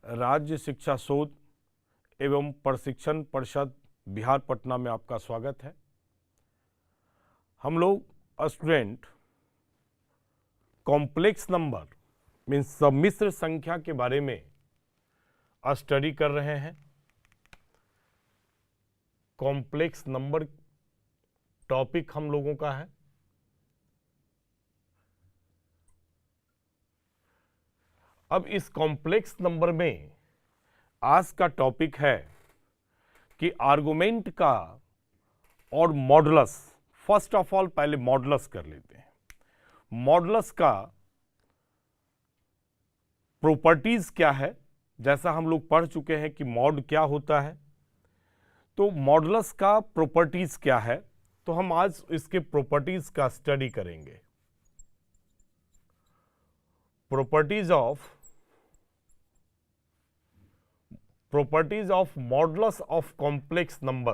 राज्य शिक्षा शोध एवं प्रशिक्षण परिषद बिहार पटना में आपका स्वागत है। हम लोग स्टूडेंट कॉम्प्लेक्स नंबर मीन्स सम्मिश्र संख्या के बारे में स्टडी कर रहे हैं। कॉम्प्लेक्स नंबर टॉपिक हम लोगों का है। अब इस कॉम्प्लेक्स नंबर में आज का टॉपिक है कि आर्गुमेंट का और मॉडुलस। फर्स्ट ऑफ ऑल पहले मॉडुलस कर लेते हैं। मॉडुलस का प्रॉपर्टीज क्या है, जैसा हम लोग पढ़ चुके हैं कि मॉड क्या होता है, तो मॉडुलस का प्रॉपर्टीज क्या है, तो हम आज इसके प्रॉपर्टीज का स्टडी करेंगे। properties of modulus of complex number।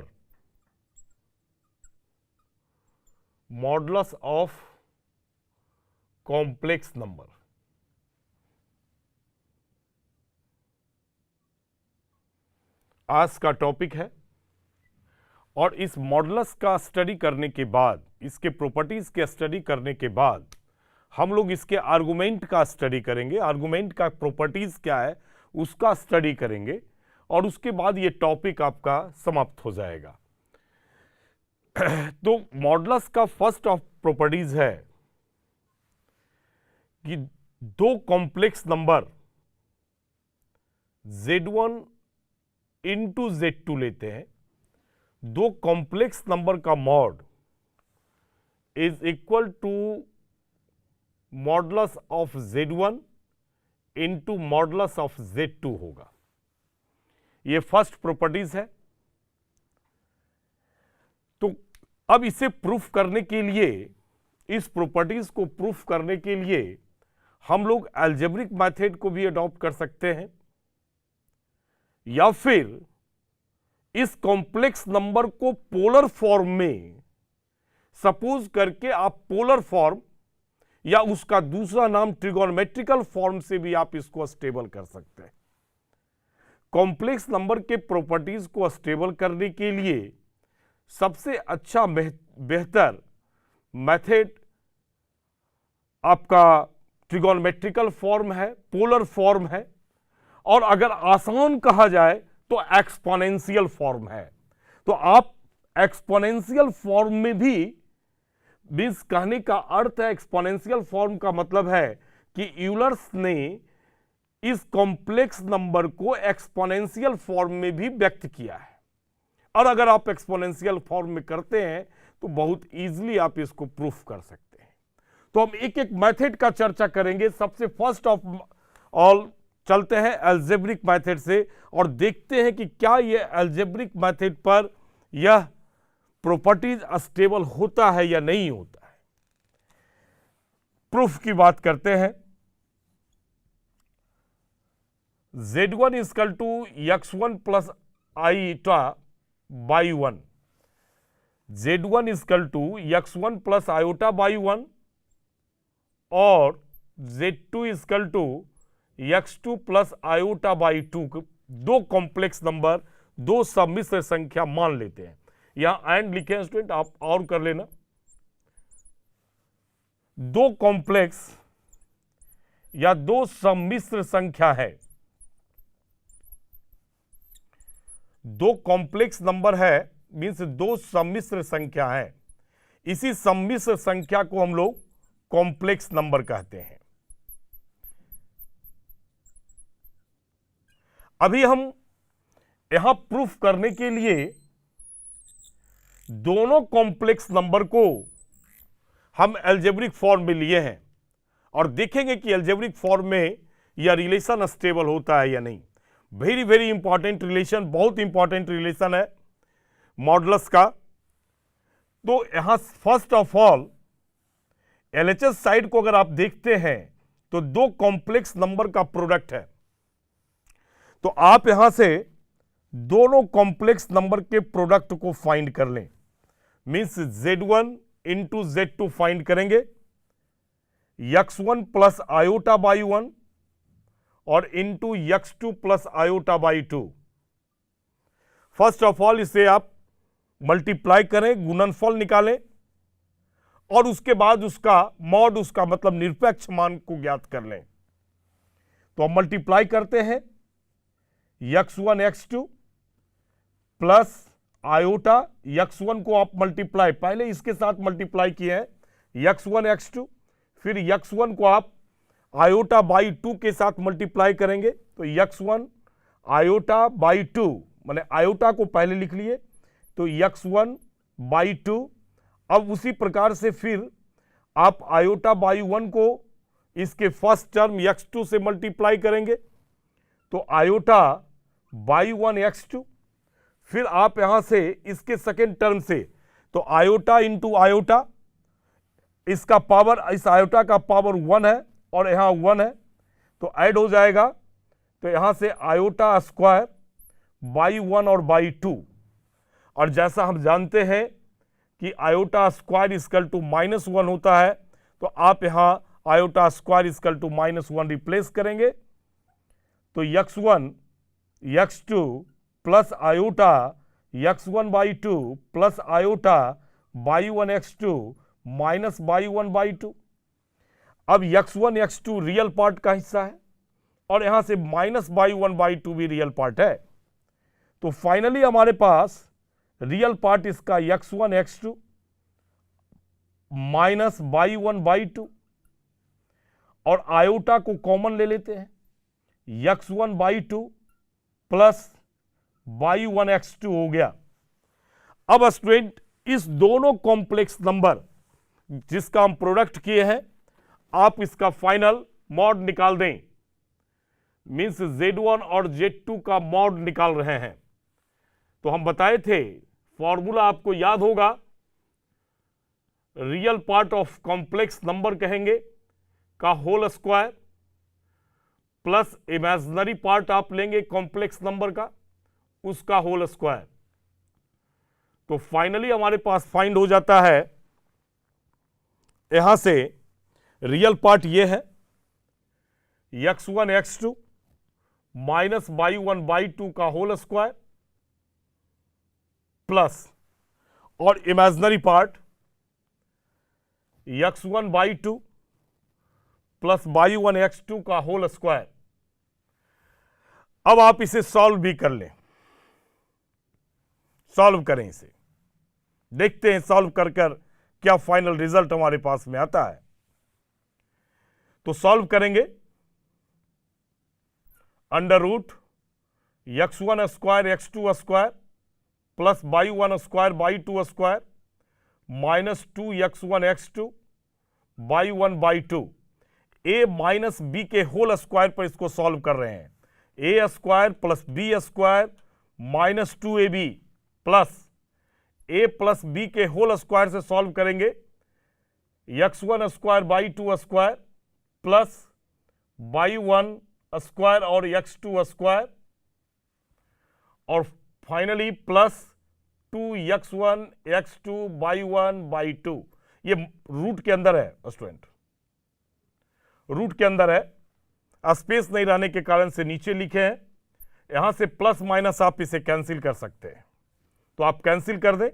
modulus of complex number आज का टॉपिक है। और इस मॉडुलस का स्टडी करने के बाद, इसके प्रॉपर्टीज के स्टडी करने के बाद हम लोग इसके आर्गुमेंट का स्टडी करेंगे। आर्गुमेंट का प्रॉपर्टीज क्या है उसका स्टडी करेंगे और उसके बाद ये टॉपिक आपका समाप्त हो जाएगा। तो मॉडुलस का फर्स्ट ऑफ प्रॉपर्टीज है कि दो complex number Z1 into Z2 लेते हैं। दो कॉम्प्लेक्स नंबर का mod is equal to modulus of Z1 into modulus of Z2 होगा। ये फर्स्ट प्रॉपर्टीज है। तो अब इसे प्रूफ करने के लिए, इस प्रॉपर्टीज को प्रूफ करने के लिए हम लोग अलजेब्रिक मेथड को भी अडॉप्ट कर सकते हैं, या फिर इस कॉम्प्लेक्स नंबर को पोलर फॉर्म में सपोज करके आप पोलर फॉर्म या उसका दूसरा नाम ट्रिगोनोमेट्रिकल फॉर्म से भी आप इसको स्टेबल कर सकते हैं। कॉम्प्लेक्स नंबर के प्रॉपर्टीज को स्टेबल करने के लिए सबसे अच्छा बेहतर मेथड आपका ट्रिगोनोमेट्रिकल फॉर्म है, पोलर फॉर्म है, और अगर आसान कहा जाए तो एक्सपोनेंशियल फॉर्म है। तो आप एक्सपोनेंशियल फॉर्म में भी, मीन्स कहने का अर्थ है, एक्सपोनेंशियल फॉर्म का मतलब है कि यूलर्स ने इस कॉम्प्लेक्स नंबर को एक्सपोनेंशियल फॉर्म में भी व्यक्त किया है। और अगर आप एक्सपोनेंशियल फॉर्म में करते हैं तो बहुत इजीली आप इसको प्रूफ कर सकते हैं। तो हम एक एक मेथड का चर्चा करेंगे। सबसे फर्स्ट ऑफ ऑल चलते हैं अलजेब्रिक मेथड से और देखते हैं कि क्या यह अलजेब्रिक मेथड पर यह प्रॉपर्टीज स्टेबल होता है या नहीं होता है। प्रूफ की बात करते हैं। Z1 equal to x1 plus iota y 1। Z1 equal to x1 plus iota y 1 और Z2 equal to x2 plus iota y 2। दो कॉम्प्लेक्स नंबर, दो सम्मिश्र संख्या मान लेते हैं। यहां एंड लिखे स्टूडेंट, आप और कर लेना। दो कॉम्प्लेक्स या दो सम्मिश्र संख्या है, दो कॉम्प्लेक्स नंबर है, मीन्स दो सम्मिश्र संख्या है। इसी सम्मिश्र संख्या को हम लोग कॉम्प्लेक्स नंबर कहते हैं। अभी हम यहां प्रूफ करने के लिए दोनों कॉम्प्लेक्स नंबर को हम अलजेब्रिक फॉर्म में लिए हैं और देखेंगे कि अलजेब्रिक फॉर्म में यह रिलेशन स्टेबल होता है या नहीं। वेरी वेरी इंपॉर्टेंट रिलेशन, बहुत इंपॉर्टेंट रिलेशन है मॉडुलस का। तो यहां first of all LHS side को अगर आप देखते हैं तो दो कॉम्प्लेक्स नंबर का प्रोडक्ट है। तो आप यहां से दोनों कॉम्प्लेक्स नंबर के प्रोडक्ट को फाइंड कर लें। Means Z1 into Z2 find करेंगे, x1 प्लस आयोटा बाई 1 और into x2 plus iota y 2। First of all इसे आप मल्टीप्लाई करें, गुणनफल निकालें और उसके बाद उसका मॉड, उसका मतलब निरपेक्ष मान को ज्ञात कर लें। तो हम मल्टीप्लाई करते हैं x1 x2 plus iota, x1 को आप मल्टीप्लाई पहले इसके साथ मल्टीप्लाई किए हैं x1 x2, फिर x1 को आप आयोटा बाई 2 के साथ मल्टीप्लाई करेंगे तो x1 आयोटा बाई 2, माने आयोटा को पहले लिख लिए तो x1 बाई 2। अब उसी प्रकार से फिर आप आयोटा बाई 1 को इसके फर्स्ट टर्म x2 से मल्टीप्लाई करेंगे तो आयोटा बाई 1 x2। फिर आप यहां से इसके सेकेंड टर्म से तो आयोटा इंटू आयोटा, इसका पावर, इस आयोटा का पावर 1 है और यहां 1 है तो ऐड हो जाएगा, तो यहां से आयोटा स्क्वायर बाई 1 और बाई 2। और जैसा हम जानते हैं कि आयोटा स्क्वायर इक्वल टू -1 होता है तो आप यहां iota square equal to -1 replace करेंगे तो x1 x2 plus iota x1 y 2 plus iota y 1 x2 minus y 1 y 2। अब x1 x2 रियल पार्ट का हिस्सा है और यहां से माइनस बाई 1 बाई 2 भी रियल पार्ट है, तो फाइनली हमारे पास रियल पार्ट इसका x1 x2 minus y 1 y 2 और आयोटा को कॉमन ले लेते हैं x1 y 2 plus y 1 x2 हो गया। अब स्टूडेंट इस दोनों कॉम्प्लेक्स नंबर जिसका हम प्रोडक्ट किए हैं आप इसका फाइनल मॉड निकाल दें, मींस Z1 और Z2 का मॉड निकाल रहे हैं। तो हम बताए थे फॉर्मूला आपको याद होगा, real part of complex number कहेंगे का whole square plus imaginary part आप लेंगे कॉम्प्लेक्स नंबर का उसका होल स्क्वायर। तो फाइनली हमारे पास फाइंड हो जाता है, यहां से रियल पार्ट ये है x1 x2 minus y 1 y 2 का होल स्क्वायर प्लस और imaginary part x1 y 2 plus y 1 x2 का होल स्क्वायर। अब आप इसे सॉल्व भी कर लें, सॉल्व करें इसे, देखते हैं सॉल्व कर क्या फाइनल रिजल्ट हमारे पास में आता है। तो सॉल्व करेंगे under root x1 square x2 square plus y 1 square y 2 square minus 2x1 x2 y 1 y 2। a minus b के होल स्क्वायर पर इसको सॉल्व कर रहे हैं, a square plus b square minus 2ab plus a plus b के whole square से solve करेंगे x1 square y 2 square plus y 1 square और x2 स्क्वायर और finally plus 2x1 x2 y 1 y 2। ये रूट के अंदर है स्टूडेंट, रूट के अंदर है, स्पेस नहीं रहने के कारण से नीचे लिखे हैं। यहां से प्लस माइनस आप इसे कैंसिल कर सकते हैं, तो आप कैंसिल कर दें,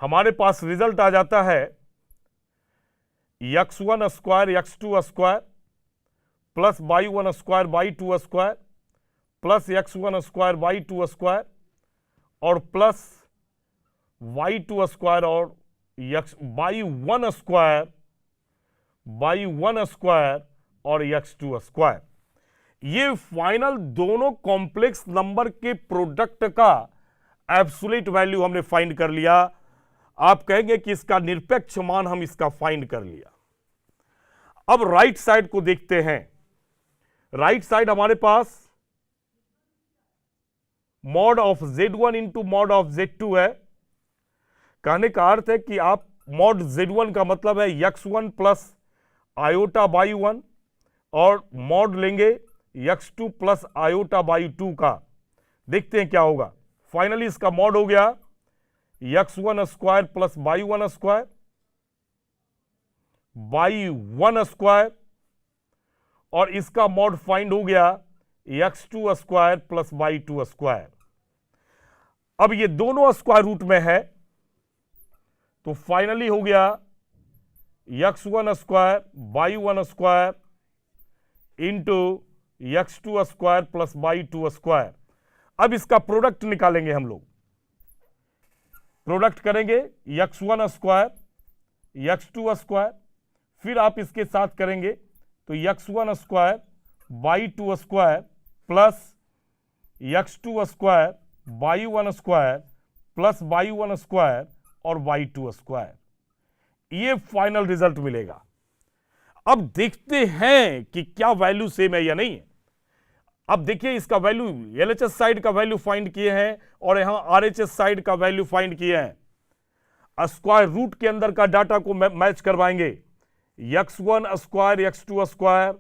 हमारे पास रिजल्ट आ जाता है x1 square x2 square plus y 1 square y 2 square plus x1 square y 2 square और प्लस y2 स्क्वायर और बाई 1 स्क्वायर बाई 1 स्क्वायर और x2 स्क्वायर। ये फाइनल दोनों कॉम्प्लेक्स नंबर के प्रोडक्ट का एब्सोल्यूट वैल्यू हमने फाइंड कर लिया। आप कहेंगे कि इसका निरपेक्ष मान हम इसका फाइंड कर लिया। अब राइट साइड को देखते हैं, राइट साइड हमारे पास mod of Z1 into mod of Z2 है। कहने का अर्थ है कि आप मॉड Z1 का मतलब है x1 प्लस आयोटा बाई 1 और मॉड लेंगे x2 प्लस आयोटा बाई 2 का। देखते हैं क्या होगा। फाइनली इसका मॉड हो गया x1 square plus y 1 square by 1 square और इसका मॉड फाइंड हो गया x2 square plus y2 square. अब ये दोनों स्क्वायर रूट में है तो फाइनली हो गया x1 square y1 square into x2 square plus y2 square. अब इसका प्रोडक्ट निकालेंगे हम लोग, प्रोडक्ट करेंगे x1 स्क्वायर x2 स्क्वायर, फिर आप इसके साथ करेंगे तो x1 square y2 square plus x2 square y1 square plus y1 square और y2 स्क्वायर, ये फाइनल रिजल्ट मिलेगा। अब देखते हैं कि क्या वैल्यू सेम है या नहीं है। अब देखिए इसका वैल्यू एलएचएस साइड का वैल्यू फाइंड किए हैं और यहां आरएचएस साइड का वैल्यू फाइंड किए हैं। स्क्वायर रूट के अंदर का डाटा को मैच करवाएंगे, x1 स्क्वायर x2 स्क्वायर,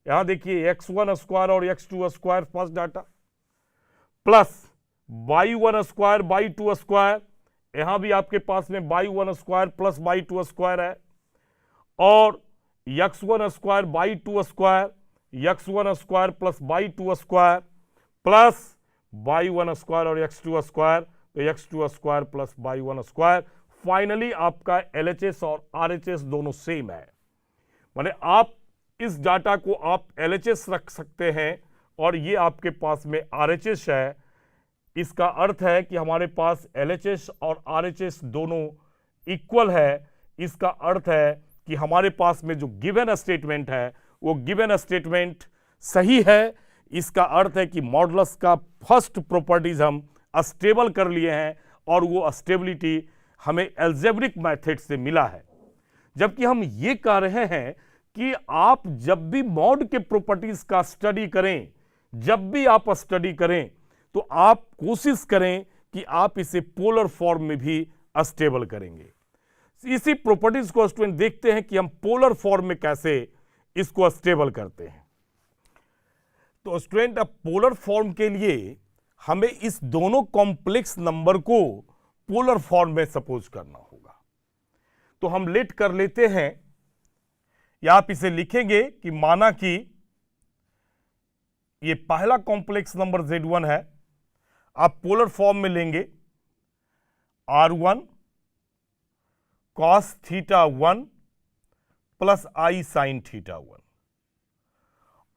यहां देखिए x1 स्क्वायर और x2 square first data, plus y1 square y2 square, यहां भी आपके पास में y1 square plus y2 square है, और x1 square y2 square, x1 square plus y2 square plus y1 square और x2 स्क्वायर, तो x2 square plus y1 square. Finally आपका LHS और RHS दोनों सेम है, माने आप इस डाटा को आप LHS रख सकते हैं और ये आपके पास में RHS है। इसका अर्थ है कि हमारे पास LHS और RHS दोनों इक्वल है। इसका अर्थ है कि हमारे पास में जो गिवन स्टेटमेंट है वो गिवन स्टेटमेंट सही है। इसका अर्थ है कि मॉडुलस का फर्स्ट प्रॉपर्टीज हम स्टेबल कर लिए हैं और वो स्टेबिलिटी हमें अलजेब्रिक मेथड से मिला है। जबकि हम ये कह रहे हैं कि आप जब भी मॉड के प्रॉपर्टीज का स्टडी करें, जब भी आप स्टडी करें तो आप कोशिश करें कि आप इसे पोलर फॉर्म में भी स्टेबल करेंगे। इसी प्रॉपर्टीज को स्टूडेंट देखते हैं कि हम पोलर फॉर्म में कैसे इसको स्टेबल करते हैं। तो स्टूडेंट अब पोलर फॉर्म के लिए हमें इस दोनों कॉम्प्लेक्स नंबर को पोलर फॉर्म में सपोज करना होगा। तो हम लेट कर लेते हैं या आप इसे लिखेंगे कि माना कि ये पहला कॉम्प्लेक्स नंबर Z1 है, आप पोलर फॉर्म में लेंगे R1 cos theta 1 plus I sign theta 1,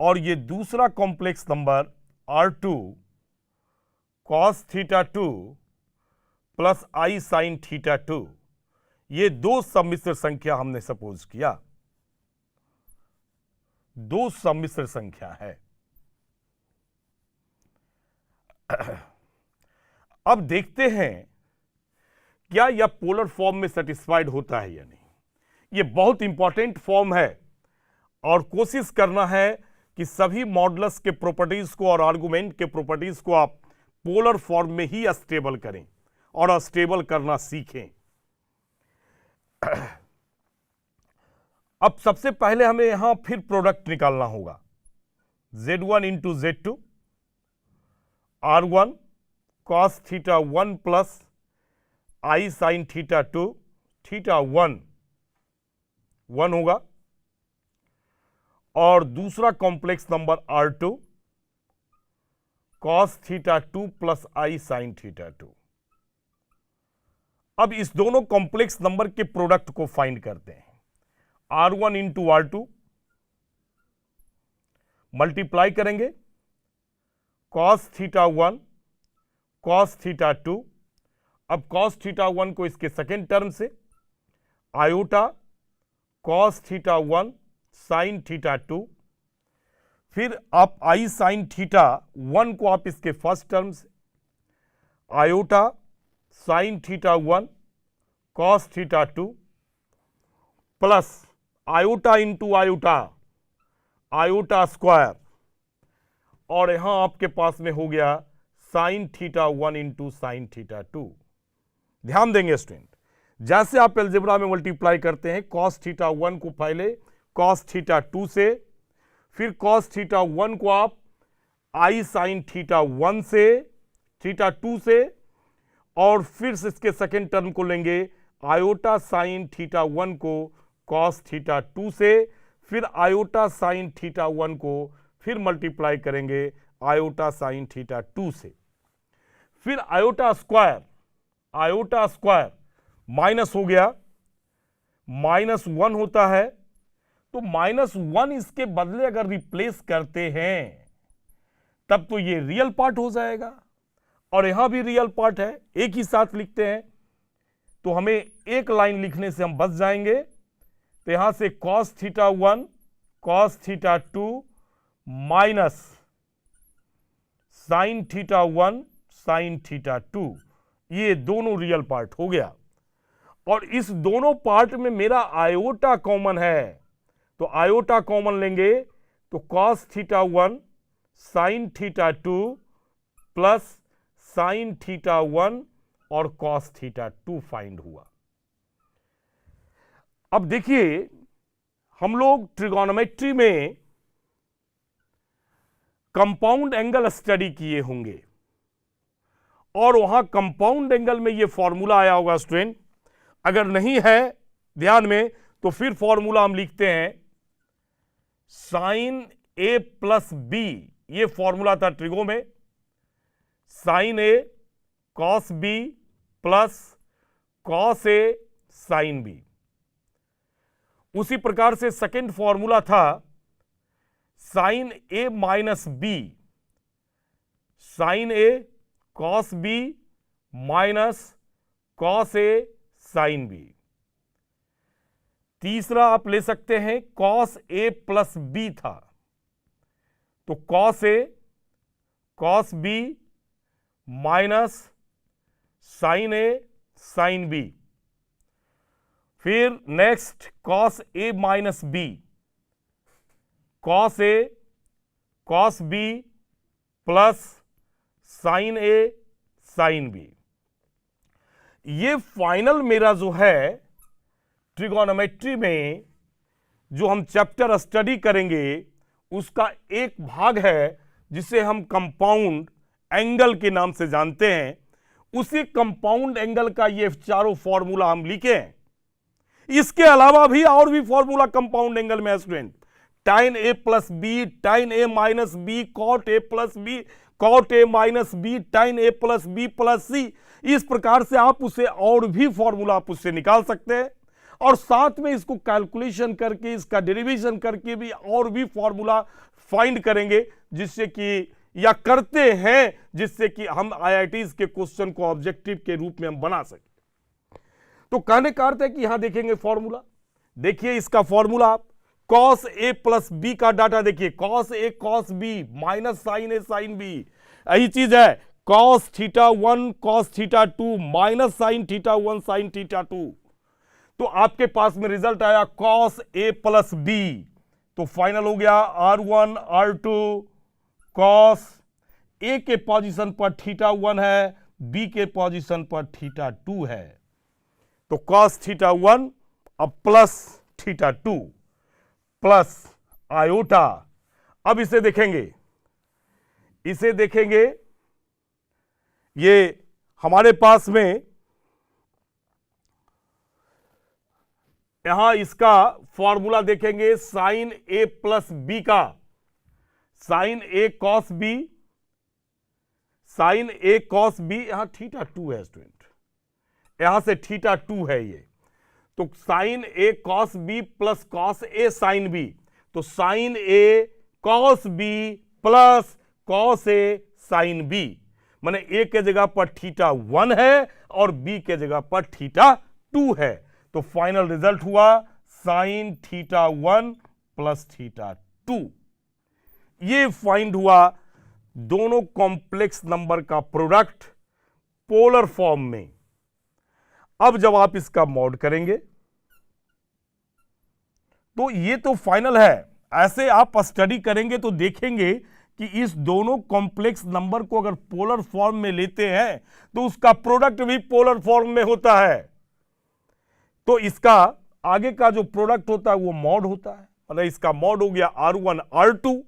और ये दूसरा complex number R2 cos theta 2 plus I sign theta 2। ये दो सम्मिश्र संख्या हमने सपोज किया, दो सम्मिश्र संख्या है। अब देखते हैं क्या यह पोलर फॉर्म में सेटिस्फाइड होता है या नहीं। यह बहुत इंपॉर्टेंट फॉर्म है और कोशिश करना है कि सभी मॉडुलस के प्रॉपर्टीज को और आर्गुमेंट के प्रॉपर्टीज को आप पोलर फॉर्म में ही स्टेबल करें और स्टेबल करना सीखें। अब सबसे पहले हमें यहां फिर प्रोडक्ट निकालना होगा, Z1 into Z2 R1 cos theta 1 plus I sign theta 2 theta 1 होगा, और दूसरा complex number R2 cos theta 2 plus I sign theta 2। अब इस दोनों कॉम्प्लेक्स नंबर के प्रोडक्ट को फाइंड करते हैं। R1 इंटू R2 मल्टीप्लाई करेंगे cos थीटा 1 cos थीटा 2। अब cos थीटा 1 को इसके सेकेंड टर्म से iota cos theta 1 sine theta 2, फिर आप I साइन थीटा 1 को आप इसके फर्स्ट टर्म से iota sine theta 1 cos theta 2 plus iota into iota, iota square, और यहां आपके पास में हो गया sign theta 1 into sine theta 2। ध्यान देंगे स्टूडेंट, जैसे आप अलजेब्रा में मल्टीप्लाई करते हैं cos थीटा 1 को पहले cos थीटा 2 से, फिर cos थीटा 1 को आप I साइन थीटा 1 से, थीटा 2 से, और फिर इसके सेकेंड टर्म को लेंगे आयोटा साइन थीटा 1 को cos थीटा 2 से, फिर आयोटा साइन थीटा 1 को फिर मल्टीप्लाई करेंगे आयोटा साइन थीटा 2 से, फिर आयोटा स्क्वायर माइनस हो गया, -1 होता है, तो -1 इसके बदले अगर रिप्लेस करते हैं तब तो ये रियल पार्ट हो जाएगा, और यहां भी रियल पार्ट है, एक ही साथ लिखते हैं तो हमें एक लाइन लिखने से हम बच जाएंगे। तो यहां से cos theta 1 cos theta 2 minus sine theta 1 sine theta 2, ये दोनों रियल पार्ट हो गया। और इस दोनों पार्ट में मेरा आयोटा कॉमन है, तो आयोटा कॉमन लेंगे तो cos theta 1 sine theta 2 plus sign theta 1 और cos थीटा 2 फाइंड हुआ। अब देखिए, हम लोग ट्रिगोनोमेट्री में कंपाउंड एंगल स्टडी किए होंगे और वहां कंपाउंड एंगल में यह फॉर्मूला आया होगा स्टूडेंट। अगर नहीं है ध्यान में तो फिर फॉर्मूला हम लिखते हैं साइन ए प्लस बी, ये फॉर्मूला था ट्रिगो में, sign A cos B plus cos A sine B. उसी प्रकार से सेकेंड फॉर्मूला था sign A minus B, sign A cos B minus cos A sine B. तीसरा आप ले सकते हैं कॉस ए प्लस बी था, तो cos A cos B minus sine a sine B. फिर next cos A minus B, cos A cos B plus sign a sine B. ये final मेरा जो है ट्रिगोनोमेट्री में जो हम चैप्टर स्टडी करेंगे उसका एक भाग है जिसे हम कंपाउंड एंगल के नाम से जानते हैं। उसी कंपाउंड एंगल का ये चारों फॉर्मूला हम लिखे हैं। इसके अलावा भी और भी फॉर्मूला कंपाउंड एंगल में है स्टूडेंट, टाइन A plus B, tan A minus B, cot A plus B, cot A minus B, tan A plus B plus C. इस प्रकार से आप उसे और भी फॉर्मूला आप उससे निकाल सकते हैं और साथ में इसको कैलकुलेशन करके इसका डेरिवेशन करके भी और भी फॉर्मूला फाइंड करेंगे, जिससे कि या करते हैं जिससे कि हम आईआईटीज के क्वेश्चन को ऑब्जेक्टिव के रूप में हम बना सके। तो कहने का अर्थ है कि यहां देखेंगे फॉर्मूला, देखिए इसका फॉर्मूला आप cos a प्लस बी का डाटा देखिए, cos a cos b minus sine a sine b, यही चीज है cos theta 1 cos theta 2 minus sine theta 1 sine theta 2। तो आपके पास में रिजल्ट आया cos a प्लस बी, तो फाइनल हो गया R1 R2 cos a के पोजीशन पर थीटा 1 है, b के पोजीशन पर थीटा 2 है, तो cos थीटा 1 अब प्लस थीटा 2 प्लस आयोटा। अब इसे देखेंगे, ये हमारे पास में यहां इसका फॉर्मूला देखेंगे साइन ए प्लस बी का, साइन ए कॉस बी, साइन ए कॉस बी, यहां थीटा 2 है स्टूडेंट, यहां से थीटा 2 है ये, तो sign A cos B plus cos A sine B, तो sign A cos B plus cos A sine B, माने ए के जगह पर थीटा 1 है और बी के जगह पर थीटा 2 है। तो फाइनल रिजल्ट हुआ साइन थीटा 1 प्लस थीटा 2। ये फाइंड हुआ दोनों कॉम्प्लेक्स नंबर का प्रोडक्ट पोलर फॉर्म में। अब जब आप इसका मॉड करेंगे तो ये तो फाइनल है, ऐसे आप स्टडी करेंगे तो देखेंगे कि इस दोनों कॉम्प्लेक्स नंबर को अगर पोलर फॉर्म में लेते हैं तो उसका प्रोडक्ट भी पोलर फॉर्म में होता है, तो इसका आगे का जो प्रोडक्ट होता है वो मॉड होता है, मतलब इसका मॉड हो गया R1 R2।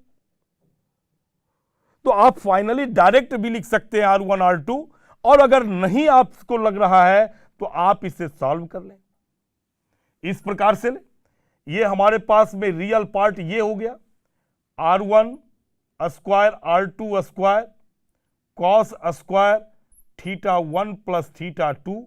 तो आप फाइनली डायरेक्ट भी लिख सकते हैं R1 R2, और अगर नहीं आपको लग रहा है तो आप इसे सॉल्व कर लें इस प्रकार से। ये हमारे पास में रियल पार्ट ये हो गया R1 square R2 square cos square θ1 plus θ2,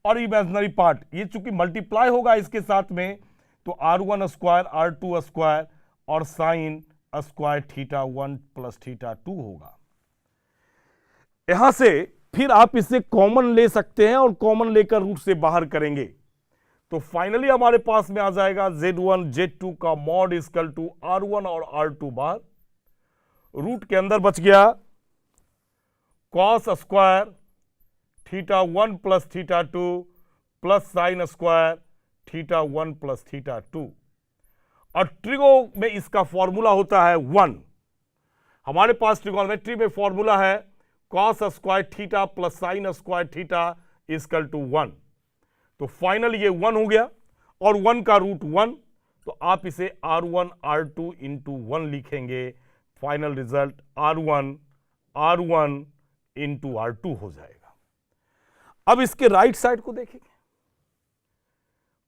और इमेजिनरी पार्ट ये चूंकि मल्टीप्लाई होगा इसके साथ में, तो R1 स्क्वायर R2 स्क्वायर और साइन स्क्वायर θ1 प्लस θ2 होगा। यहां से फिर आप इसे कॉमन ले सकते हैं और कॉमन लेकर रूट से बाहर करेंगे तो फाइनली हमारे पास में आ जाएगा Z1 Z2 का मॉड इक्वल टू R1 और R2 बाहर, रूट के अंदर बच गया cos square θ1 plus θ2 plus sine square θ1 plus θ2, और ट्रिगो में इसका फॉर्मूला होता है 1। हमारे पास ट्रिगोनोमेट्री में फॉर्मूला है cos square theta plus sine square theta equal to 1। तो फाइनल ये 1 हो गया और 1 का रूट 1, तो आप इसे R1 R2 इंटू 1 लिखेंगे। Final result R1 into R2 हो जाएगा। अब इसके राइट साइड को देखेंगे,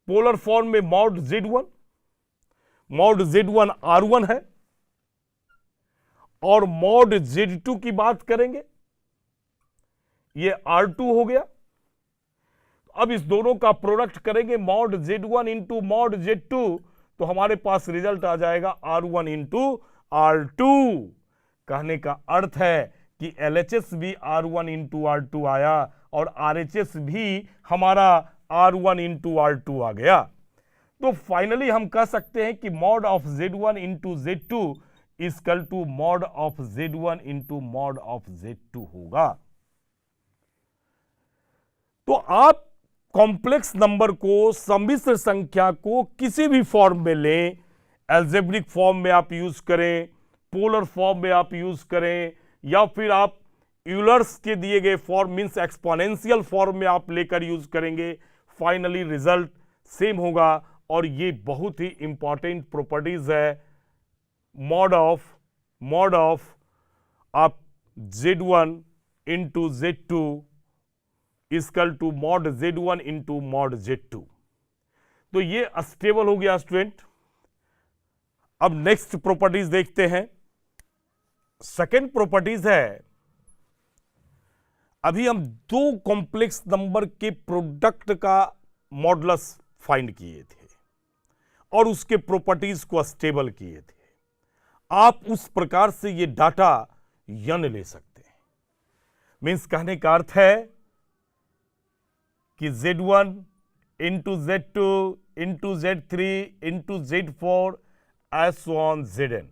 पोलर फॉर्म में मॉड Z1 R1 है और मॉड Z2 की बात करेंगे, ये R2 हो गया। अब इस दोनों का प्रोडक्ट करेंगे mod Z1 into mod Z2, तो हमारे पास रिजल्ट आ जाएगा R1 इंटू R2। कहने का अर्थ है कि LHS भी R1 इंटू R2 आया और RHS भी हमारा R1 इंटू R2 आ गया। तो फाइनली हम कह सकते हैं कि mod of Z1 into Z2 equal to mod of Z1 into mod of Z2 होगा। तो आप कॉम्प्लेक्स नंबर को, सम्मिश्र संख्या को किसी भी फॉर्म में लें, एल्जेब्रिक फॉर्म में आप यूज करें, पोलर फॉर्म में आप यूज करें, या फिर आप यूलर्स के दिए गए फॉर्म मींस एक्सपोनेंशियल फॉर्म में आप लेकर यूज करेंगे, फाइनली रिजल्ट सेम होगा। और ये बहुत ही इंपॉर्टेंट प्रॉपर्टीज है मॉड ऑफ आप Z1 into Z2 equal to mod Z1 into mod Z2। तो ये स्टेबल हो गया स्टूडेंट। अब नेक्स्ट प्रॉपर्टीज देखते हैं। सेकेंड प्रॉपर्टीज है, अभी हम दो कॉम्प्लेक्स नंबर के प्रोडक्ट का मॉडुलस फाइंड किए थे और उसके प्रॉपर्टीज को स्टेबल किए थे। आप उस प्रकार से ये डाटा यन ले सकते हैं। मीन्स कहने का अर्थ है कि Z1 into Z2 into Z3 into Z4 S on Zn,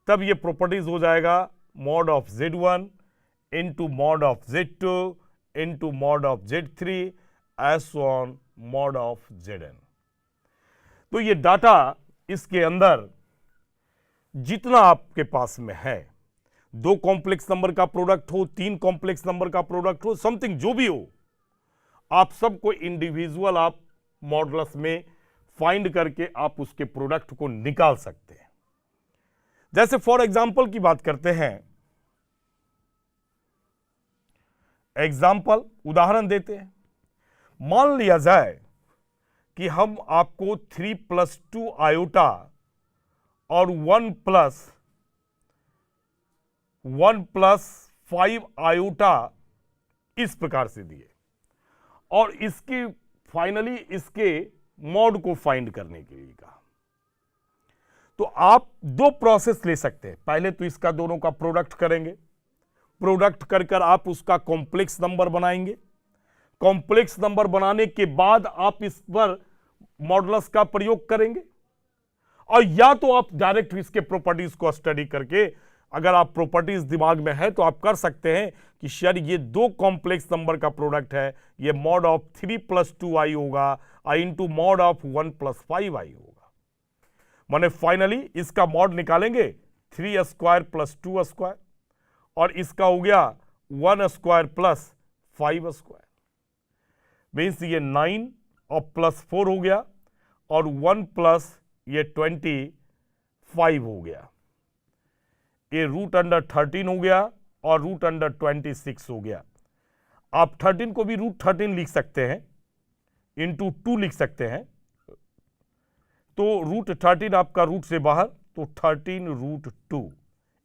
तब ये प्रॉपर्टीज हो जाएगा mod of Z1 into mod of Z2 into mod of Z3 S on mod of Zn। तो ये डाटा इसके अंदर जितना आपके पास में है, दो कॉम्प्लेक्स नंबर का प्रोडक्ट हो, तीन कॉम्प्लेक्स नंबर का प्रोडक्ट हो, समथिंग जो भी हो, आप सबको इंडिविजुअल आप मॉडुलस में फाइंड करके आप उसके प्रोडक्ट को निकाल सकते हैं। जैसे फॉर एग्जांपल की बात करते हैं, एग्जांपल उदाहरण देते हैं। मान लिया जाए कि हम आपको 3 + 2 आयोटा और 1 + 5 आयोटा इस प्रकार से दिए और इसकी फाइनली इसके मॉड को फाइंड करने के लिए कहा। तो आप दो प्रोसेस ले सकते हैं। पहले तो इसका दोनों का प्रोडक्ट करेंगे, प्रोडक्ट कर आप उसका कॉम्प्लेक्स नंबर बनाएंगे। कॉम्प्लेक्स नंबर बनाने के बाद आप इस पर मॉडुलस का प्रयोग करेंगे, और या तो आप डायरेक्ट इसके प्रॉपर्टीज को स्टडी करके, अगर आप प्रॉपर्टीज दिमाग में है तो आप कर सकते हैं कि शायद ये दो कॉम्प्लेक्स नंबर का प्रोडक्ट है, ये मॉड ऑफ 3 + 2i होगा इंटू मॉड ऑफ 1 + 5i होगा। माने फाइनली इसका मॉड निकालेंगे 3 स्क्वायर प्लस 2 स्क्वायर, और इसका हो गया 1 स्क्वायर प्लस 5 स्क्वायर। मीन्स ये 9 और प्लस 4 हो गया, और 1 प्लस ये 25 हो गया। ये √13 हो गया और √26 हो गया। आप 13 को भी √13 लिख सकते हैं, इंटू 2 लिख सकते हैं। तो रूट 13 आपका रूट से बाहर, तो 13 रूट 2,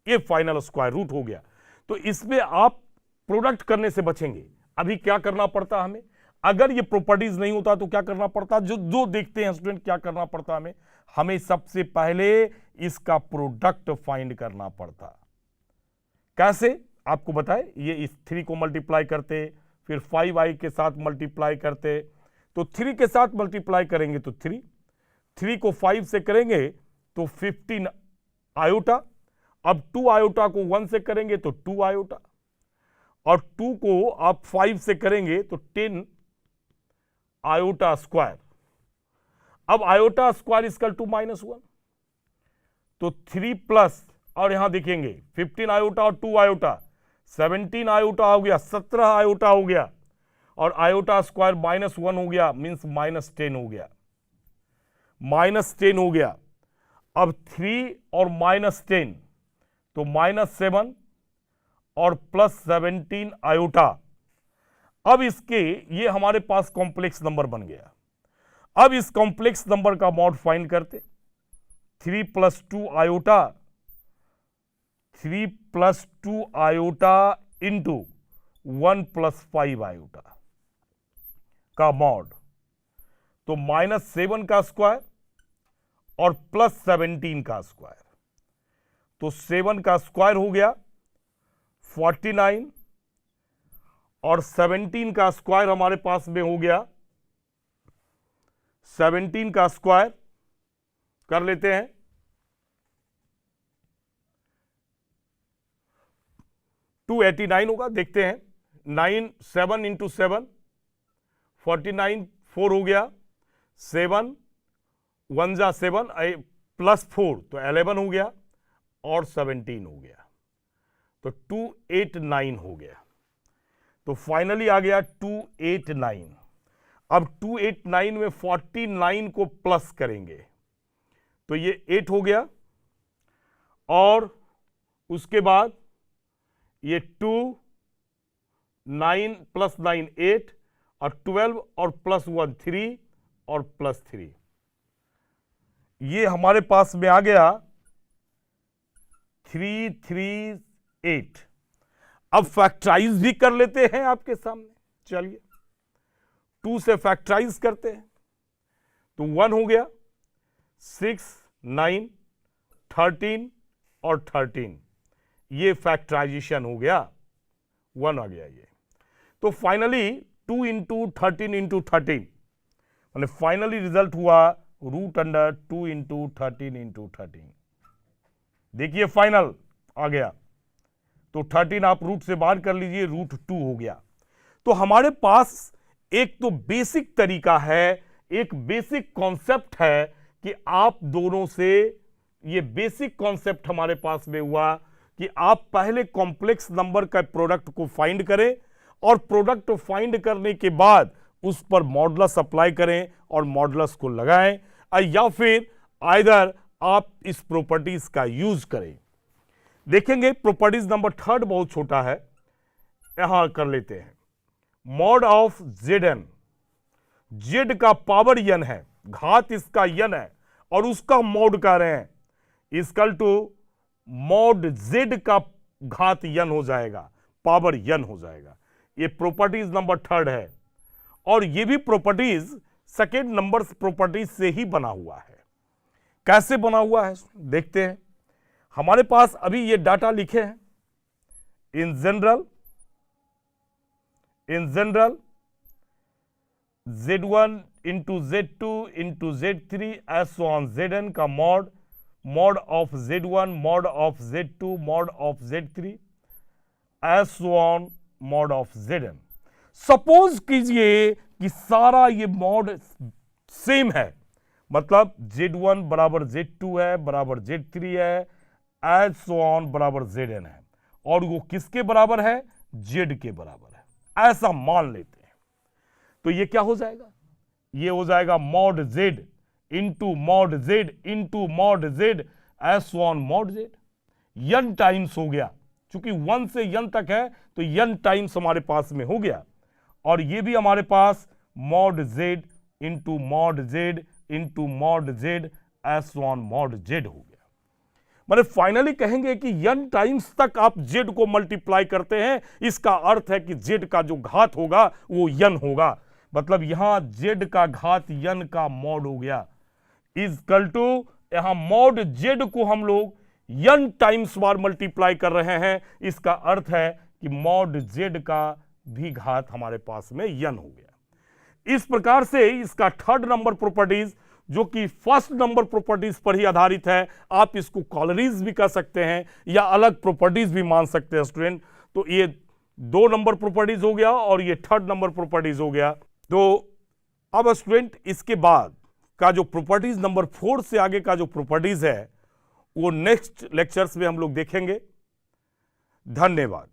ये फाइनल स्क्वायर रूट हो गया। तो इसमें आप प्रोडक्ट करने से बचेंगे। अभी क्या करना पड़ता हमें, अगर ये प्रॉपर्टीज नहीं होता तो क्या करना पड़ता, जो देखते हैं स्टूडेंट, क्या करना पड़ता हमें सबसे पहले इसका प्रोडक्ट फाइंड करना पड़ता। कैसे आपको बताए, ये इस 3 को मल्टीप्लाई करते, फिर 5i के साथ मल्टीप्लाई करते, तो 3 के साथ मल्टीप्लाई करेंगे तो 3 को 5 से करेंगे तो 15 आयोटा, अब 2 आयोटा को 1 से करेंगे तो 2 आयोटा, और 2 को आप 5 से करेंगे तो 10 आयोटा स्क्वायर। अब आयोटा स्क्वायर इक्वल टू -1, तो 3 प्लस, और यहां देखेंगे 15 आयोटा और 2 आयोटा, 17 आयोटा हो गया, 17 आयोटा हो गया, और आयोटा स्क्वायर -1 हो गया, मीन्स -10 हो गया, -10 हो गया। अब 3 और -10 तो -7 और +17 आयोटा। अब इसके ये हमारे पास कॉम्प्लेक्स नंबर बन गया। अब इस कॉम्प्लेक्स नंबर का मॉड फाइंड करते, 3 + 2 आयोटा, 3 + 2 आयोटा इंटू 1 + 5 आयोटा का मॉड, तो -7 का स्क्वायर और +17 का स्क्वायर, तो 7 का स्क्वायर हो गया 49, और 17 का स्क्वायर हमारे पास में हो गया, 17 का स्क्वायर कर लेते हैं, 289 होगा, देखते हैं, 9 7 इंटू 7 49, 4 हो गया, 7 1 जा 7 +4 तो 11 हो गया, और 17 हो गया, तो 289 हो गया। तो फाइनली आ गया 289। अब 289 में 49 को प्लस करेंगे तो ये 8 हो गया, और उसके बाद ये 2 9 + 9 8, और 12 और +1 3 और +3, ये हमारे पास में आ गया 338। अब फैक्टराइज भी कर लेते हैं आपके सामने, चलिए 2 से फैक्टराइज करते हैं, तो 1 हो गया, 6 9 13 और 13, ये फैक्टराइजेशन हो गया, 1 आ गया ये। तो फाइनली 2 × 13 × 13, मैंने फाइनली रिजल्ट हुआ √2 × 13 × 13। देखिए फाइनल आ गया, तो 13 आप रूट से बाहर कर लीजिए, √2 हो गया। तो हमारे पास एक तो बेसिक तरीका है, एक बेसिक कॉन्सेप्ट है कि आप दोनों से, ये बेसिक कॉन्सेप्ट हमारे पास में हुआ कि आप पहले कॉम्प्लेक्स नंबर का प्रोडक्ट को फाइंड करें, और प्रोडक्ट फाइंड करने के बाद उस पर मॉडुलस अप्लाई करें और मॉडुलस को लगाएं, या फिर आइदर आप इस प्रॉपर्टीज का यूज करें। देखेंगे प्रॉपर्टीज नंबर 3 बहुत छोटा है, यहां कर लेते हैं, मॉड ऑफ Zn, जेड का पावर n है, घात इसका n है, और उसका मॉड कर रहे हैं, इक्वल टू मॉड z का घात n हो जाएगा, पावर n हो जाएगा। ये प्रॉपर्टीज नंबर 3 है, और ये भी प्रॉपर्टीज सेकेंड नंबर प्रॉपर्टीज से ही बना हुआ है। कैसे बना हुआ है देखते हैं। हमारे पास अभी ये डाटा लिखे हैं, in general Z1 × Z2 × Z3 ऐसो ऑन Zn का mod of Z1, mod of Z2, mod of Z3 ऐसो on mod of Zn। Suppose कीजिए कि सारा ये मॉड सेम है, मतलब Z1 बराबर Z2 है, बराबर Z3 है, एज सो ऑन बराबर Zn है, और वो किसके बराबर है, Z के बराबर है, ऐसा मान लेते हैं। तो ये क्या हो जाएगा, ये हो जाएगा mod Z into mod Z into mod Z as so on mod Z, n times हो गया, चूंकि 1 से n तक है तो n टाइम्स हमारे पास में हो गया, और ये भी हमारे पास mod Z into mod Z into mod Z S1 mod z हो गया। मतलब फाइनली कहेंगे कि n टाइम्स तक आप z को मल्टीप्लाई करते हैं, इसका अर्थ है कि z का जो घात होगा वो n होगा। मतलब यहां z का घात n का मॉड हो गया, इजकल टू यहां मॉड z को हम लोग n टाइम्स बार मल्टीप्लाई कर रहे हैं, इसका अर्थ है कि मॉड z का भी घात हमारे पास में n हो गया। इस प्रकार से इसका थर्ड नंबर प्रॉपर्टीज जो कि फर्स्ट नंबर प्रॉपर्टीज पर ही आधारित है, आप इसको कॉलरीज भी कर सकते हैं या अलग प्रॉपर्टीज भी मान सकते हैं स्टूडेंट। तो ये 2 नंबर प्रॉपर्टीज हो गया और ये थर्ड नंबर प्रॉपर्टीज हो गया। तो अब स्टूडेंट इसके बाद का जो प्रॉपर्टीज नंबर 4 से आगे का जो प्रॉपर्टीज है वो नेक्स्ट लेक्चर्स में हम लोग देखेंगे। धन्यवाद।